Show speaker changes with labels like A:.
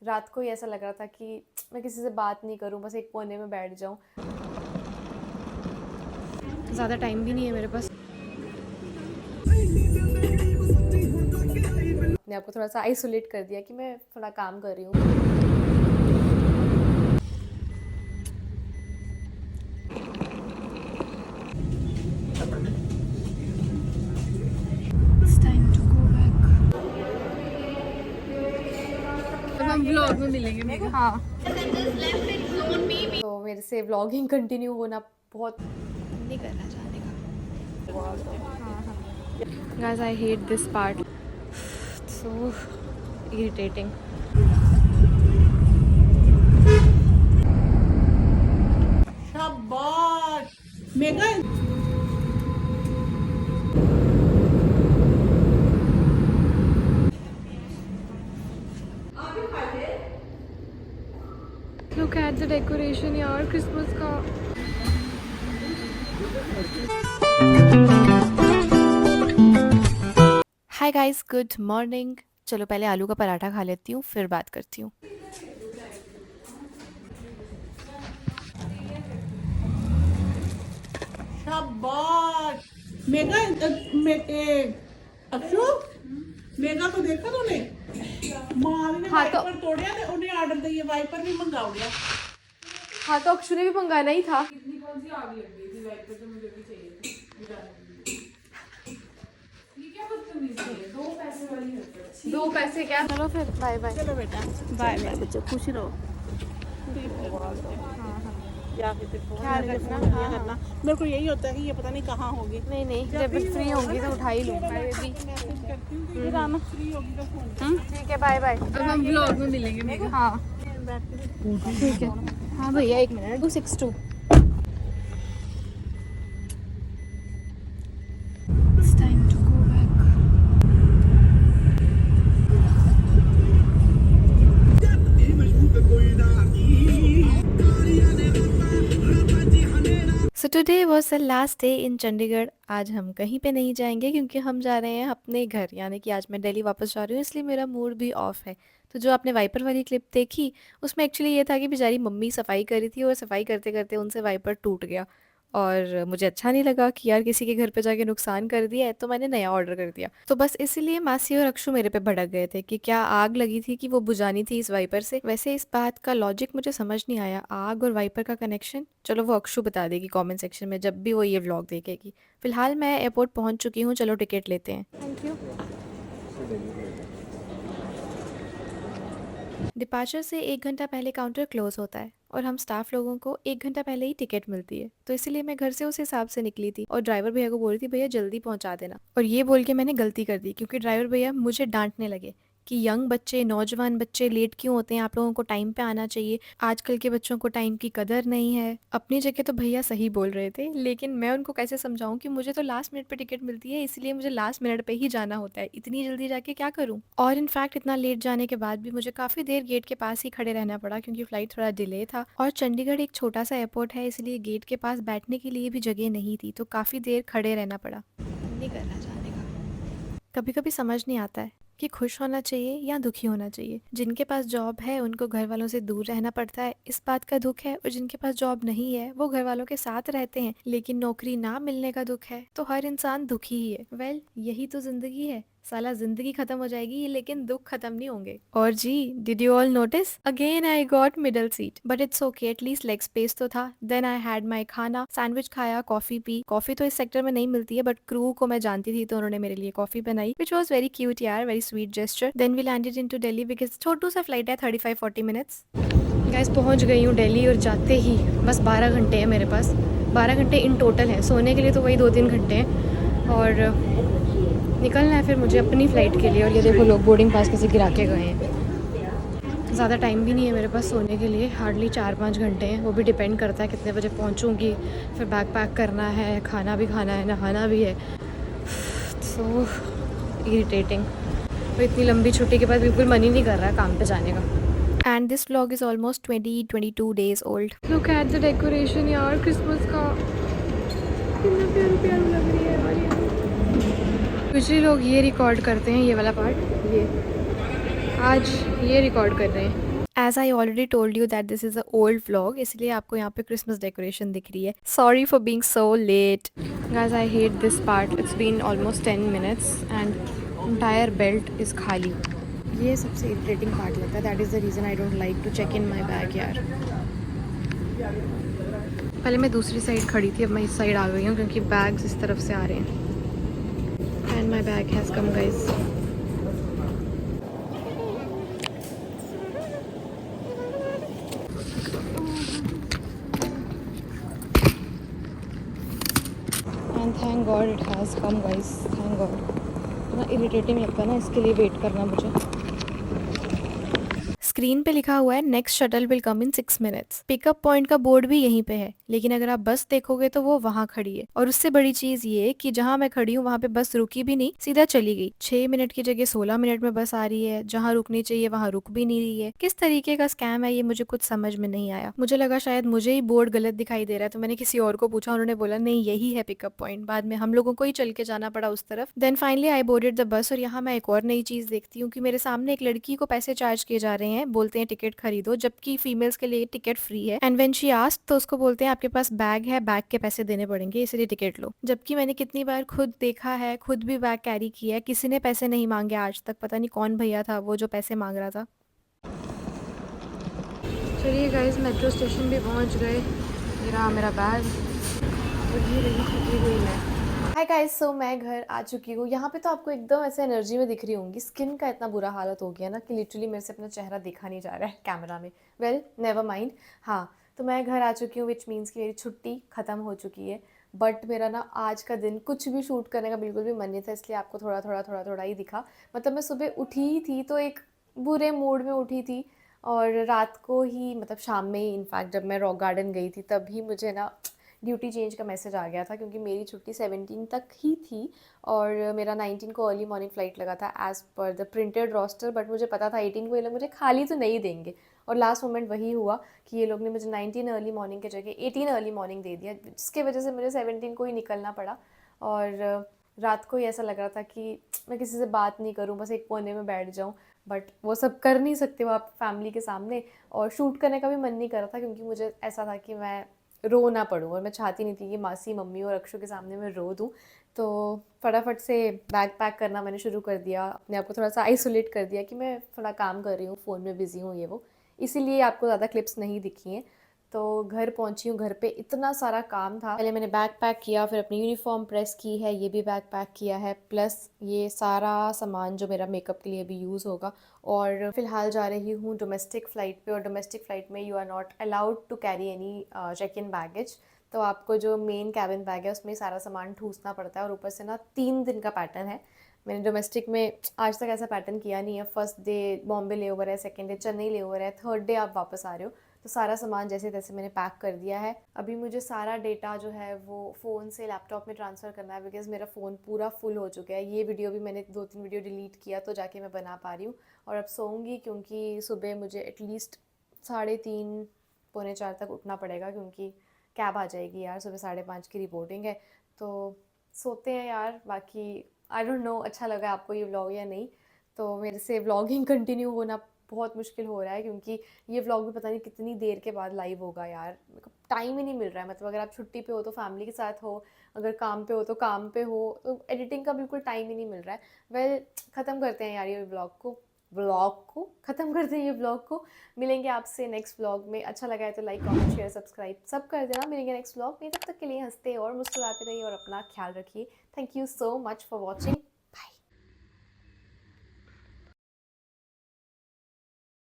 A: रात को ही ऐसा लग रहा था कि मैं किसी से बात नहीं करूं, बस एक कोने में बैठ जाऊं। ज़्यादा टाइम भी नहीं है मेरे पास। मैंने आपको थोड़ा सा आइसोलेट कर दिया कि मैं थोड़ा काम कर रही हूँ। It's time to go back. अब हम व्लॉग में मिलेंगे मेरे। हाँ, तो मेरे से व्लॉगिंग कंटिन्यू होना बहुत नहीं करना चाहने का। हाँ हाँ guys, I hate this part, so irritating.
B: शाबाश मेघन।
A: लुक एट द डेकोरेशन यार, क्रिसमस का। Hi guys, good morning. चलो पहले आलू का पराठा खा लेती हूँ, फिर बात करती हूँ।
B: शाबाश मेघन। अक्षु, मेघा को देखा तूने? माँ ने
A: हाँ तो
B: वाइपर तोड़िया ते उन्हें आर्डर दिए वाइपर भी मंगाओ गया।
A: हाँ तो अक्षु ने भी मंगाना ही था।
B: कितनी कौन सी आग लग गई थी वाइपर, तो मुझे भी चाहिए थी। ये क्या बदतमीजी है, 2 पैसे वाली है।
A: 2 पैसे क्या? चलो फिर बाय बाय।
B: चलो बेटा, बाय बाय बच्चों, खुश रहो। ख्याल रखना। हाँ करना। मेरे को यही होता है कि ये पता नहीं कहाँ होगी।
A: नहीं नहीं, जब फ्री होंगी तो उठा ही लूँगा बेबी।
B: फिर आना, फ्री होगी तो फोन।
A: ठीक है, बाय बाय। अब हम व्लॉग में मिलेंगे मेरे। हाँ ठीक है। हाँ भैया, 1 minute. 262। It's time to go back. So today was the last day in Chandigarh. आज हम कहीं पे नहीं जाएंगे क्योंकि हम जा रहे हैं अपने घर, यानी कि आज मैं दिल्ली वापस जा रही हूँ, इसलिए मेरा मूड भी ऑफ है। तो जो आपने वाइपर वाली क्लिप देखी, उसमें एक्चुअली ये था कि बेचारी मम्मी सफाई कर रही थी और सफाई करते करते उनसे वाइपर टूट गया और मुझे अच्छा नहीं लगा कि यार किसी के घर पे जाके नुकसान कर दिया है, तो मैंने नया ऑर्डर कर दिया। तो बस इसीलिए मासी और अक्षु मेरे पे भड़क गए थे कि क्या आग लगी थी कि वो बुझानी थी इस वाइपर से। वैसे इस बात का लॉजिक मुझे समझ नहीं आया, आग और वाइपर का कनेक्शन। चलो वो अक्षु बता देगी कमेंट सेक्शन में जब भी वो ये व्लॉग देखेगी। फिलहाल मैं एयरपोर्ट पहुंच चुकी हूँ, चलो टिकट लेते हैं। Thank you. डिपार्चर से 1 घंटा पहले काउंटर क्लोज होता है और हम स्टाफ लोगों को 1 घंटा पहले ही टिकट मिलती है, तो इसीलिए मैं घर से उस हिसाब से निकली थी और ड्राइवर भैया को बोल रही थी भैया जल्दी पहुंचा देना। और ये बोल के मैंने गलती कर दी क्योंकि ड्राइवर भैया मुझे डांटने लगे कि यंग बच्चे, नौजवान बच्चे लेट क्यों होते हैं, आप लोगों को टाइम पे आना चाहिए, आजकल के बच्चों को टाइम की कदर नहीं है। अपनी जगह तो भैया सही बोल रहे थे, लेकिन मैं उनको कैसे समझाऊं कि मुझे तो लास्ट मिनट पे टिकट मिलती है, इसलिए मुझे लास्ट मिनट पे ही जाना होता है, इतनी जल्दी जाके क्या करूं। और इनफैक्ट इतना लेट जाने के बाद भी मुझे काफ़ी देर गेट के पास ही खड़े रहना पड़ा क्योंकि फ़्लाइट थोड़ा डिले था और चंडीगढ़ एक छोटा सा एयरपोर्ट है, इसलिए गेट के पास बैठने के लिए भी जगह नहीं थी, तो काफ़ी देर खड़े रहना पड़ा। नहीं करना चाहने का। कभी कभी समझ नहीं आता है कि खुश होना चाहिए या दुखी होना चाहिए। जिनके पास जॉब है उनको घर वालों से दूर रहना पड़ता है, इस बात का दुख है, और जिनके पास जॉब नहीं है वो घर वालों के साथ रहते हैं लेकिन नौकरी ना मिलने का दुख है। तो हर इंसान दुखी ही है। वेल, यही तो जिंदगी है। साला जिंदगी खत्म हो जाएगी लेकिन दुख खत्म नहीं होंगे। और जी, did you all notice again I got middle seat, but it's okay, at least leg space तो था। देन आई हैड माई खाना, सैंडविच खाया, कॉफी पी। कॉफी तो इस सेक्टर में नहीं मिलती है बट क्रू को मैं जानती थी तो उन्होंने मेरे लिए कॉफी बनाई, विच वॉज वेरी क्यूट यार, very sweet gesture. Then we landed into Delhi because छोटू सा फ्लाइट है, 35-40 मिनट्स। गैस पहुंच गई हूँ दिल्ली और जाते ही बस 12 घंटे हैं मेरे पास। 12 घंटे इन टोटल है, सोने के लिए तो वही 2-3 घंटे हैं और निकलना है फिर मुझे अपनी फ़्लाइट के लिए। और ये देखो लोग बोर्डिंग पास कैसे गिरा के गए हैं। ज़्यादा टाइम भी नहीं है मेरे पास सोने के लिए, हार्डली 4-5 घंटे हैं, वो भी डिपेंड करता है कितने बजे पहुंचूंगी। फिर बैग पैक करना है, खाना भी खाना है, नहाना भी है। So irritating. तो इतनी लंबी छुट्टी के बाद बिल्कुल मन ही नहीं कर रहा है काम पे जाने का। And this vlog is almost 20-22 days old. Look at the decoration यार, क्रिसमस का कितना प्यारा प्यारा लग रही है। और कुछ ही लोग ये रिकॉर्ड करते हैं, ये वाला पार्ट, ये आज ये रिकॉर्ड कर रहे हैं। As I already told you that this is a old vlog, इसलिए आपको यहाँ पे क्रिसमस डेकोरेशन दिख रही है. Sorry for being so late. Guys I hate this part. It's been almost 10 minutes and entire belt is खाली. ये सबसे इरिटेटिंग पार्ट लगता है. That is the reason I don't like to check in my bag यार. पहले मैं दूसरी side खड़ी थी, अब मैं इस साइड आ गई हूँ क्योंकि बैग्स इस तरफ से आ रहे हैं. And my bag has come guys. And thank God it has come guys. Thank God. इतना इरिटेटिंग लगता है ना, इसके लिए वेट करना मुझे. स्क्रीन पे लिखा हुआ है next shuttle will come in 6 minutes. Pickup point का बोर्ड भी यहीं पे है, लेकिन अगर आप बस देखोगे तो वो वहाँ खड़ी है. और उससे बड़ी चीज ये कि जहाँ मैं खड़ी हूँ वहाँ पे बस रुकी भी नहीं, सीधा चली गई. 6 मिनट की जगह 16 मिनट में बस आ रही है. जहाँ रुकनी चाहिए वहाँ रुक भी नहीं रही है. किस तरीके का स्कैम है ये मुझे कुछ समझ में नहीं आया. मुझे लगा शायद मुझे ही बोर्ड गलत दिखाई दे रहा है, तो मैंने किसी और को पूछा. उन्होंने बोला नहीं यही है पिकअप पॉइंट. बाद में हम लोगों को ही चल के जाना पड़ा उस तरफ. Then finally I boarded the bus. और यहाँ मैं एक और नई चीज देखती हूँ कि मेरे सामने एक लड़की को पैसे चार्ज किए जा रहे हैं. बोलते हैं टिकट खरीदो, जबकि फीमेल्स के लिए टिकट फ्री है. एंड व्हेन शी आस्क्ड तो उसको बोलते हैं आपके पास बैग है, बैग के पैसे देने पड़ेंगे, इसलिए टिकट लो. जबकि मैंने कितनी बार खुद देखा है, खुद भी बैग कैरी किया है, किसी ने पैसे नहीं मांगे आज तक. पता नहीं कौन भैया था वो जो पैसे मांग रहा था. चलिए गाइस मेट्रो स्टेशन भी पहुंच गए. ये रहा मेरा बैग और ये रही थकी हुई मैं. हाय गाइस, सो मैं घर आ चुकी हूँ. यहाँ पे तो आपको एकदम ऐसे एनर्जी में दिख रही होंगी. स्किन का इतना बुरा हालत हो गया ना कि लिटरली मेरे से अपना चेहरा देखा नहीं जा रहा है कैमरा में. Well never mind. हाँ, तो मैं घर आ चुकी हूँ, विच मीन्स कि मेरी छुट्टी ख़त्म हो चुकी है. बट मेरा ना आज का दिन कुछ भी शूट करने का बिल्कुल भी मन नहीं था, इसलिए आपको थोड़ा थोड़ा ही दिखा. मतलब मैं सुबह उठी थी तो एक बुरे मूड में उठी थी. और रात को ही, मतलब शाम में ही इनफैक्ट, जब मैं रॉक गार्डन गई थी तभी मुझे ना ड्यूटी चेंज का मैसेज आ गया था, क्योंकि मेरी छुट्टी 17 तक ही थी और मेरा 19 को अर्ली मॉर्निंग फ़्लाइट लगा था as per the printed roster. But मुझे पता था 18 को ये लोग मुझे खाली तो नहीं देंगे. और लास्ट मोमेंट वही हुआ कि ये लोग ने मुझे 19 अर्ली मॉर्निंग की जगह 18 अर्ली मॉर्निंग दे दिया, जिसकी वजह से मुझे 17 को ही निकलना पड़ा. और रात को ही ऐसा लग रहा था कि मैं किसी से बात नहीं करूं, बस एक कोने में बैठ जाऊं. बट वो सब कर नहीं सकते हो आप फैमिली के सामने. और शूट करने का भी मन नहीं कर रहा था, क्योंकि मुझे ऐसा था कि मैं रो ना पड़ूँ, और मैं चाहती नहीं थी कि मासी, मम्मी और अक्षु के सामने मैं रो दूँ. तो फटाफट से बैग पैक करना मैंने शुरू कर दिया, अपने आप को थोड़ा सा आइसोलेट कर दिया कि मैं थोड़ा काम कर रही हूँ, फ़ोन में बिज़ी हूँ, ये वो. इसीलिए आपको ज़्यादा क्लिप्स नहीं दिखी हैं. तो घर पहुंची हूँ. घर पे इतना सारा काम था. पहले मैंने बैग पैक किया, फिर अपनी यूनिफॉर्म प्रेस की है, ये भी बैग पैक किया है, प्लस ये सारा सामान जो मेरा मेकअप के लिए भी यूज़ होगा. और फिलहाल जा रही हूँ डोमेस्टिक फ़्लाइट पे. और डोमेस्टिक फ़्लाइट में you are not allowed to carry any check in baggage. तो आपको जो मेन कैबिन बैग है उसमें सारा सामान ठूसना पड़ता है. और ऊपर से ना 3 दिन का पैटर्न है. मैंने डोमेस्टिक में आज तक ऐसा पैटर्न किया नहीं है. फर्स्ट डे बॉम्बे ले ओवर है, सेकेंड डे चेन्नई ले ओवर है, थर्ड डे आप वापस आ रहे हो. तो सारा सामान जैसे तैसे मैंने पैक कर दिया है. अभी मुझे सारा डेटा जो है वो फ़ोन से लैपटॉप में ट्रांसफ़र करना है, बिकॉज़ मेरा फ़ोन पूरा फुल हो चुका है. ये वीडियो भी मैंने 2-3 वीडियो डिलीट किया तो जाके मैं बना पा रही हूँ. और अब सोऊंगी, क्योंकि सुबह मुझे एटलीस्ट 3:30 पौने 4 तक उठना पड़ेगा, क्योंकि कैब आ जाएगी यार. सुबह 5:30 की रिपोर्टिंग है. तो सोते हैं यार. बाकी आई डोंट नो अच्छा लगा आपको ये व्लॉग या नहीं. तो मेरे से व्लॉगिंग कंटिन्यू होना बहुत मुश्किल हो रहा है, क्योंकि ये व्लॉग भी पता नहीं कितनी देर के बाद लाइव होगा यार. मेरे को टाइम ही नहीं मिल रहा है. मतलब अगर आप छुट्टी पे हो तो फैमिली के साथ हो, अगर काम पे हो तो काम पे हो, तो एडिटिंग का बिल्कुल टाइम ही नहीं मिल रहा है. वेल ख़त्म करते हैं यार ये व्लॉग को ख़त्म करते हैं ये व्लॉग को. मिलेंगे आपसे नेक्स्ट व्लॉग में. अच्छा लगा है तो लाइक, कमेंट, शेयर, सब्सक्राइब सब कर देना. मिलेंगे नेक्स्ट व्लॉग में. तब तक के लिए हंसते और मुस्कुराते रहिए और अपना ख्याल रखिए. Thank you so much for watching.